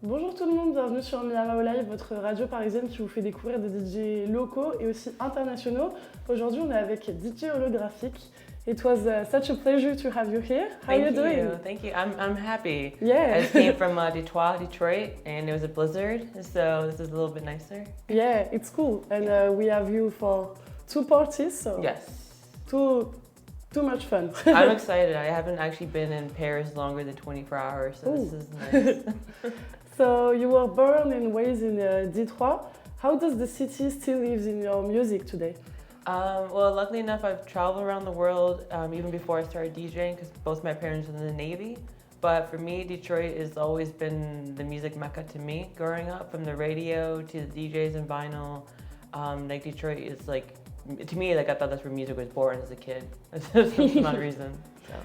Bonjour tout le monde, bienvenue sur MAO Live, votre radio parisienne qui vous fait découvrir des DJ locaux et aussi internationaux. Aujourd'hui, on est avec DJ Holographic. It was such a pleasure to have you here. How are you doing? Thank you. I'm happy. Yeah. I just came from Detroit, and it was a blizzard, so this is a little bit nicer. Yeah, it's cool. And we have you for 2 parties, so Yes. Too much fun. I'm excited. I haven't actually been in Paris longer than 24 hours, so Ooh. this is nice. So you were born and raised in Detroit. How does the city still live in your music today? Well, luckily enough, I've traveled around the world even before I started DJing because both my parents were in the Navy. But for me, Detroit has always been the music mecca to me growing up, from the radio to the DJs and vinyl. Like Detroit is like, to me, like I thought that's where music was born as a kid. That's one reason. So.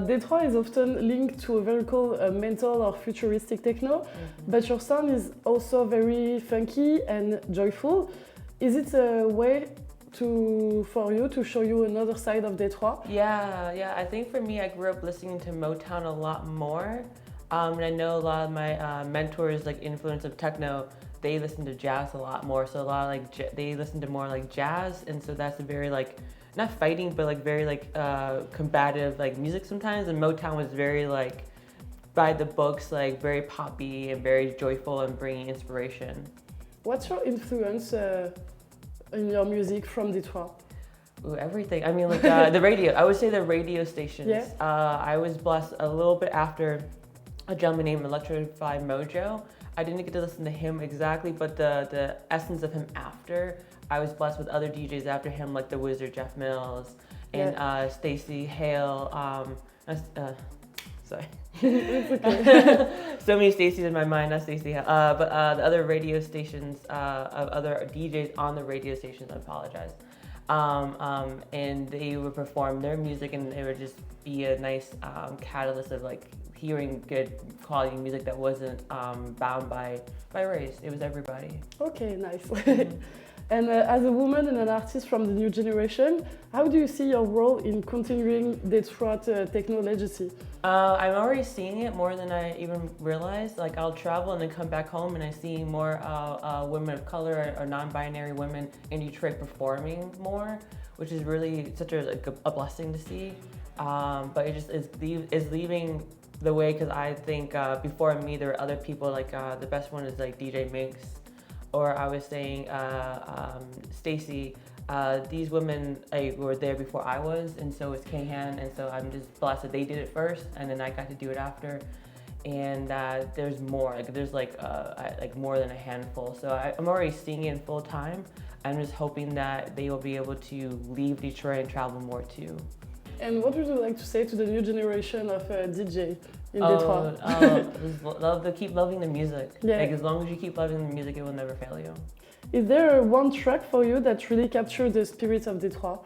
Detroit is often linked to a very cool mental or futuristic techno, but your sound is also very funky and joyful. Is it a way for you to show you another side of Detroit? Yeah. I think for me, I grew up listening to Motown a lot more. And I know a lot of my mentors, like influence of techno, they listen to jazz a lot more. So a lot of like they listen to more like jazz, and so that's a very like not fighting, but like very like combative like music sometimes. And Motown was very like by the books, like very poppy and very joyful and bringing inspiration. What's your influence in your music from Detroit? Ooh, everything. I mean, like the radio. I would say the radio stations. Yeah. I was blessed a little bit after a gentleman named Electrified Mojo. I didn't get to listen to him exactly, but the essence of him after. I was blessed with other DJs after him, like the Wizard Jeff Mills and Stacey Hale. Sorry. It's okay. So many Stacey's in my mind, not Stacey Hale. But the other radio stations, of other DJs on the radio stations, I apologize. And they would perform their music, and it would just be a nice catalyst of like hearing good quality music that wasn't bound by race. It was everybody. Okay, nice. And as a woman and an artist from the new generation, how do you see your role in continuing Detroit techno legacy? I'm already seeing it more than I even realized. Like I'll travel and then come back home and I see more women of color or non-binary women in Detroit performing more, which is really such a blessing to see. But it just is leaving the way, because I think before me there were other people, like the best one is like DJ Minx, or I was saying Stacey. These women were there before I was, and so is Kahan, and so I'm just blessed that they did it first, and then I got to do it after. And there's more, there's like more than a handful. So I'm already seeing it in full time. I'm just hoping that they will be able to leave Detroit and travel more too. And what would you like to say to the new generation of DJ in Detroit? Keep loving the music. Yeah. Like as long as you keep loving the music, it will never fail you. Is there one track for you that really captured the spirit of Detroit?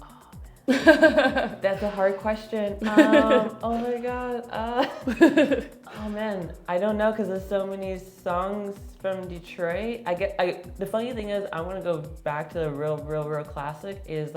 Oh, man. That's a hard question. Oh my God. Oh man, I don't know, because there's so many songs from Detroit. The funny thing is, I want to go back to the real classic is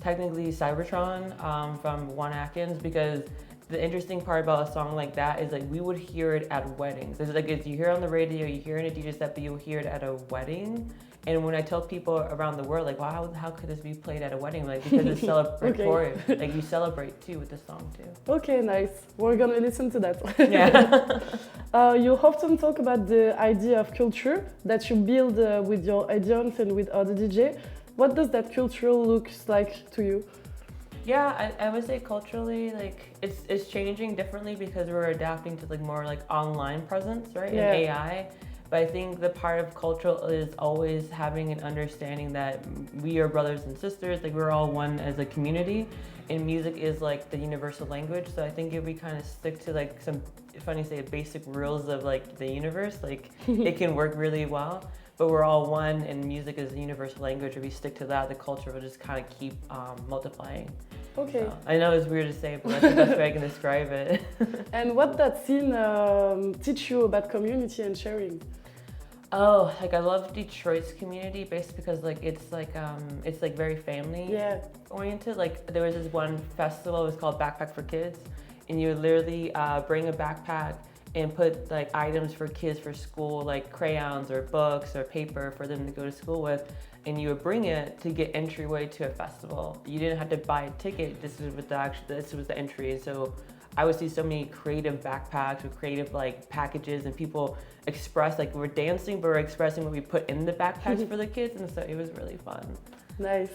technically Cybertron from Juan Atkins, because the interesting part about a song like that is like we would hear it at weddings. It's like if you hear it on the radio, you hear it in a DJ set, but you'll hear it at a wedding. And when I tell people around the world, like, wow, how could this be played at a wedding? Like, because it's celebratory. Okay. Like, you celebrate too with the song too. Okay, nice. We're gonna listen to that. Yeah. You often talk about the idea of culture that you build with your audience and with other DJ. What does that culture look like to you? Yeah, I would say culturally, like it's changing differently because we're adapting to like more like online presence, right? Yeah. And AI. But I think the part of cultural is always having an understanding that we are brothers and sisters, like we're all one as a community, and music is like the universal language. So I think if we kind of stick to like some, funny say, basic rules of like the universe, like it can work really well. But we're all one, and music is the universal language. If we stick to that, the culture will just kind of keep multiplying. Okay. So, I know it's weird to say, but that's the best way I can describe it. And what that scene teach you about community and sharing? Oh, like I love Detroit's community based because like it's like very family oriented. Like there was this one festival, it was called Backpack for Kids, and you would literally bring a backpack and put like items for kids for school, like crayons or books or paper for them to go to school with, and you would bring it to get entryway to a festival. You didn't have to buy a ticket. This was the entry. So I would see so many creative backpacks with creative like packages, and people express like we're dancing, but we're expressing what we put in the backpacks for the kids, and so it was really fun. Nice.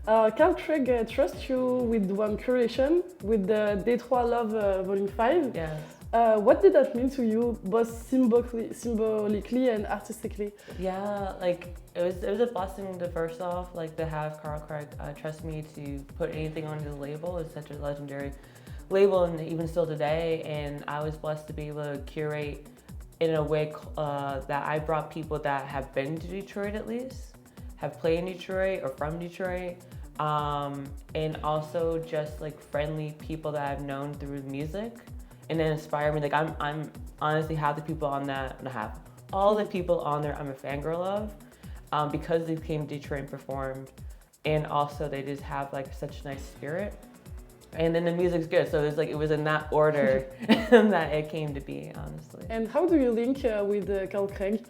Carl Craig trusts you with one curation with the Détroit Love Volume 5. Yes. What did that mean to you, both symbolically and artistically? Yeah, like it was a blessing to first off, like to have Carl Craig trust me to put anything on his label. It's such a legendary label, and even still today. And I was blessed to be able to curate in a way that I brought people that have been to Detroit at least, have played in Detroit or from Detroit, and also just like friendly people that I've known through music. And then inspire me. Like I'm honestly half the people on that, and all the people on there I'm a fangirl of, because they came to Detroit and performed, and also they just have like such a nice spirit, and then the music's good. So it was in that order that it came to be, honestly. And how do you link with Carl Craig?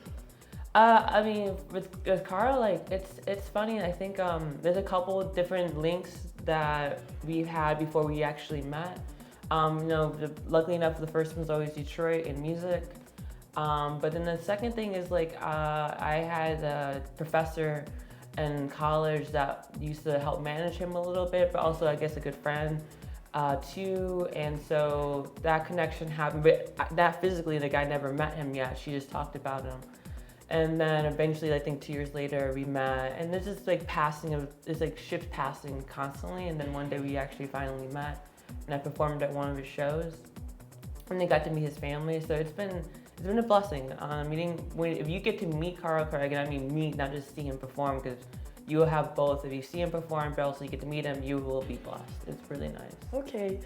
I mean, with Carl, like it's funny. I think there's a couple different links that we've had before we actually met. Luckily enough, the first one's always Detroit and music. But then the second thing is like, I had a professor in college that used to help manage him a little bit, but also I guess a good friend too. And so that connection happened, but that physically, like I never met him yet. She just talked about him. And then eventually, I think 2 years later, we met, and there's just like it's like ships passing constantly. And then one day we actually finally met. And I performed at one of his shows, and they got to meet his family. So it's been a blessing. If you get to meet Carl Craig, and I mean meet, not just see him perform, because you will have both. If you see him perform, but also you get to meet him, you will be blessed. It's really nice. Okay.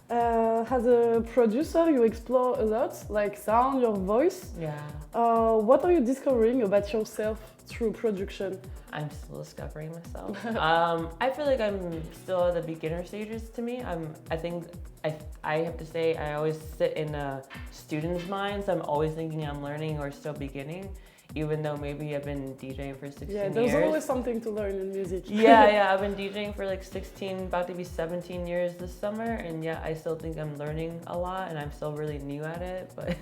As a producer, you explore a lot, like sound, your voice. Yeah. What are you discovering about yourself through production? I'm still discovering myself. I feel like I'm still at the beginner stages to me. I have to say I always sit in a student's mind, so I'm always thinking I'm learning or still beginning, even though maybe I've been DJing for 16 years. Yeah, there's always something to learn in music. Yeah, I've been DJing for like 16, about to be 17 years this summer, and yeah, I still think I'm learning a lot, and I'm still really new at it, but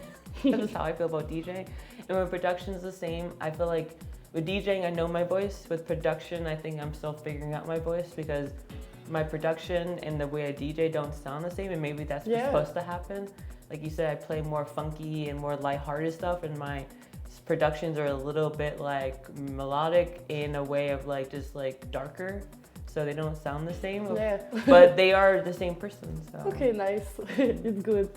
that's how I feel about DJing. And when production's the same, I feel like with DJing, I know my voice. With production, I think I'm still figuring out my voice, because my production and the way I DJ don't sound the same, and maybe that's what's supposed to happen. Like you said, I play more funky and more lighthearted stuff, and my productions are a little bit like melodic in a way of like just like darker, so they don't sound the same. Yeah. But they are the same person. So. Okay, nice. It's good.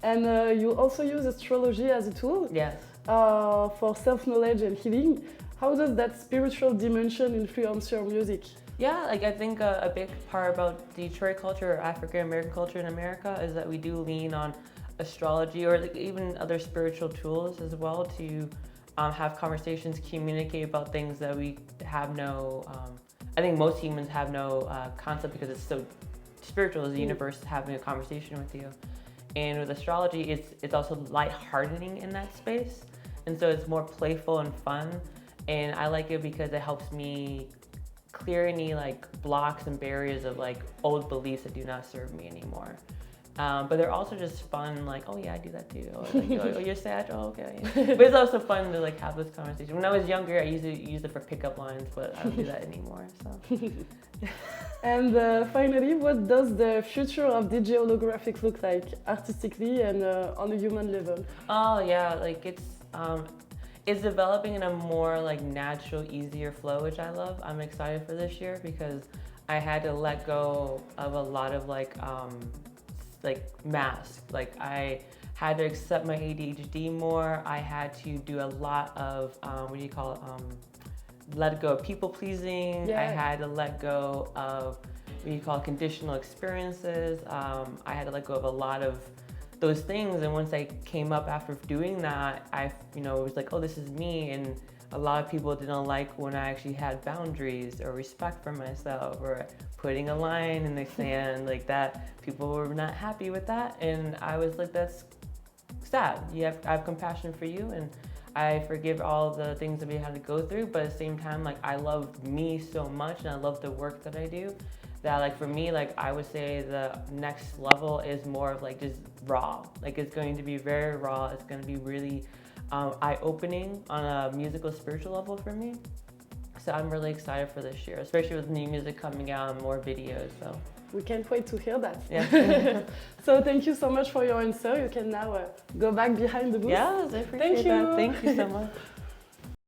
And you also use astrology as a tool. Yes. For self-knowledge and healing. How does that spiritual dimension influence your music? Yeah, like I think a big part about Detroit culture or African American culture in America is that we do lean on astrology or like even other spiritual tools as well to have conversations, communicate about things that we have no, I think most humans have no concept, because it's so spiritual as the universe having a conversation with you. And with astrology, it's also lightheartening in that space. And so it's more playful and fun. And I like it because it helps me clear any like blocks and barriers of like old beliefs that do not serve me anymore. But they're also just fun, like, oh yeah, I do that too. Or like, oh, you're sad, oh okay. But it's also fun to like have this conversation. When I was younger, I used to use it for pickup lines, but I don't do that anymore. So. And finally, what does the future of DJ Holographic look like artistically and on a human level? Oh yeah, like it's developing in a more like natural, easier flow, which I love. I'm excited for this year because I had to let go of a lot of like masks. Like I had to accept my ADHD more. I had to do a lot of let go of people pleasing. Yeah. I had to let go of conditional experiences. I had to let go of a lot of those things, and once I came up after doing that, it was like, oh, this is me. And a lot of people didn't like when I actually had boundaries or respect for myself or putting a line in the sand like that. People were not happy with that, and I was like, that's sad. I have compassion for you, and I forgive all the things that we had to go through. But at the same time, like I love me so much, and I love the work that I do. That like for me, like I would say the next level is more of like just raw. Like it's going to be very raw. It's going to be really eye-opening on a musical, spiritual level for me. So I'm really excited for this year, especially with new music coming out and more videos. So we can't wait to hear that. Yeah. So thank you so much for your answer. You can now go back behind the booth. Yes, I appreciate that. Thank you so much.